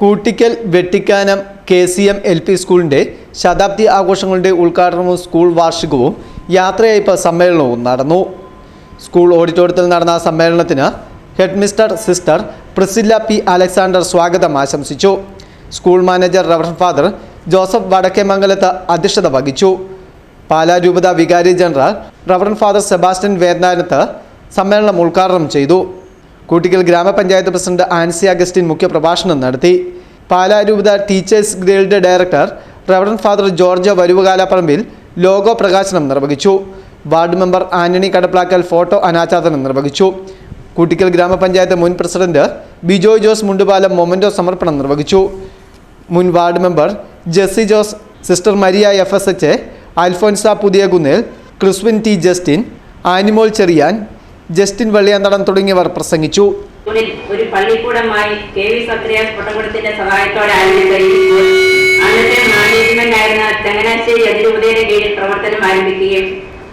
Koottickal വെട്ടിക്കാനം KCM LP സ്കൂളിൻ്റെ ശതാബ്ദി ആഘോഷങ്ങളുടെ ഉദ്ഘാടനവും സ്കൂൾ വാർഷികവും യാത്രയയപ്പ് സമ്മേളനവും നടന്നു. സ്കൂൾ ഓഡിറ്റോറിയത്തിൽ നടന്ന സമ്മേളനത്തിന് headmistress sister Priscilla P. Alexander സ്വാഗതം ആശംസിച്ചു. School manager reverend father Joseph Vadakkemangalath അധ്യക്ഷത വഹിച്ചു. പാലാ രൂപത വികാരി general reverend father Sebastian Vedananath സമ്മേളനം ഉദ്ഘാടനം ചെയ്തു. കൂട്ടിക്കൽ ഗ്രാമപഞ്ചായത്ത് പ്രസിഡന്റ് ആൻസി അഗസ്റ്റിൻ മുഖ്യപ്രഭാഷണം നടത്തി. പാലാ രൂപത teachers guild director reverend father George Varuvakalapparambil logo പ്രകാശനം നിർവഹിച്ചു. Ward member Antony Kadaplackal photo അനാച്ഛാദനം നിർവഹിച്ചു. കൂട്ടിക്കൽ ഗ്രാമപഞ്ചായത്ത് മുൻ പ്രസിഡന്റ് ബിജോയ് ജോസ് മുണ്ടുപാലം മൊമന്റോ സമർപ്പണം നിർവഹിച്ചു. മുൻ ward member Jessy Jose, sister Maria FSH, Alphonsa Puthiyakunnel, Chriswin T. Justin, Animol Cherian, Justin Velliyanthadam തുടങ്ങിയവർ പ്രസംഗിച്ചു. ഒരു പള്ളിക്കൂടമായി KV സത്രിയാസ് പൊട്ടക്കുടത്തിന്റെ സഹായത്തോടെ ആരംഭിച്ച ഈ സ്കൂൾ അന്നത്തെ മാനേജ്മെന്റ് ആയിരുന്ന ചങ്ങനാശ്ശേരി അതിരൂപതയുടെ കീഴിൽ പ്രവർത്തനം ആരംഭിക്കുകയും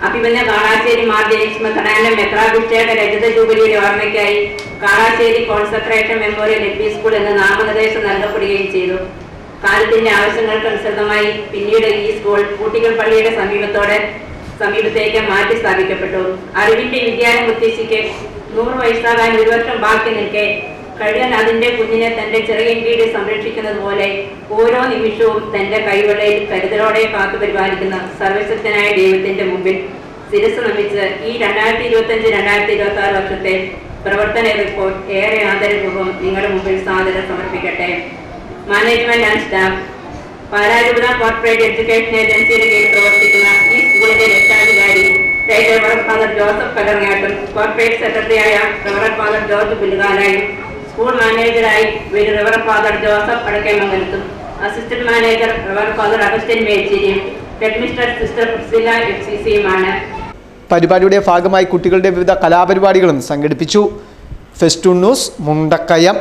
അഭിമന്യ കാളാശ്ശേരി മാർ ജെയിംസ് മെത്രാന്റെ മെത്രാഭിഷേക രജത ജൂബിലിയുടെ ഓർമ്മയ്ക്കായി Kalassery concentration memorial LP school എന്ന നാമനിർദ്ദേശം നൽകപ്പെടുകയും ചെയ്തു. കാലത്തിന്റെ ആവശ്യങ്ങൾക്കനുസൃതമായി പിന്നീട് ഈ സ്കൂൾ കൂട്ടിക്കൽ പള്ളിയുടെ സമീപത്തേക്ക് മാറ്റി സ്ഥാപിക്കപ്പെട്ടു. അറിവിന്റെ വിദ്യാലയം ഉദ്ദേശിക്ക് 100 വയസ്സാകാൻ 1 വർഷം ബാക്കി നിൽക്കെ കഴിയാൻ അതിന്റെ കുഞ്ഞിനെ തന്റെ ചെറിയ കീഴിൽ സംരക്ഷിക്കുന്നത് പോലെ ഓരോ നിമിഷവും തന്റെ കൈവെള്ളയിൽ കരുതലോടെ കാത്തു പരിപാലിക്കുന്ന സർവശക്തനായ ദൈവത്തിന്റെ മുമ്പിൽ ശിരസ് നമിച്ച് ഈ 2025-2026 വർഷത്തെ പ്രവർത്തന റിപ്പോർട്ട് ഏറെ ആദരപൂർവ്വം നിങ്ങളുടെ മുമ്പിൽ സാദരം സമർപ്പിക്കട്ടെ. മാനേജ്മെന്റ് ആൻഡ് സ്റ്റാഫ്, പാലാ രൂപത കോർപ്പറേറ്റ് എഡ്യൂക്കേഷൻ ഏജൻസിയുടെ കീഴിൽ പ്രവർത്തിക്കുന്ന ഈ സ്കൂളിന്റെ രക്ഷാധികാരി റവറൻഡ് ഫാദർ ജോസഫ് കലർങ്ങാട്ടും, കോർപ്പറേറ്റ് സെക്രട്ടറിയായ റവറൻഡ് ഫാദർ ജോർജ് പുല്ലുകാലായും, സ്കൂൾ മാനേജറായി റവറൻഡ് ഫാദർ ജോസഫ് വടക്കേമംഗലത്തും, assistant manager reverend father Augustine മേച്ചേരിയും, ഹെഡ് മിസ്റ്റർ സിസ്റ്റർ പ്രിസില്ല FCCയുമാണ്. പരിപാടിയുടെ ഭാഗമായി കുട്ടികളുടെ വിവിധ കലാപരിപാടികളും സംഘടിപ്പിച്ചു. Festoon news Mundakayam.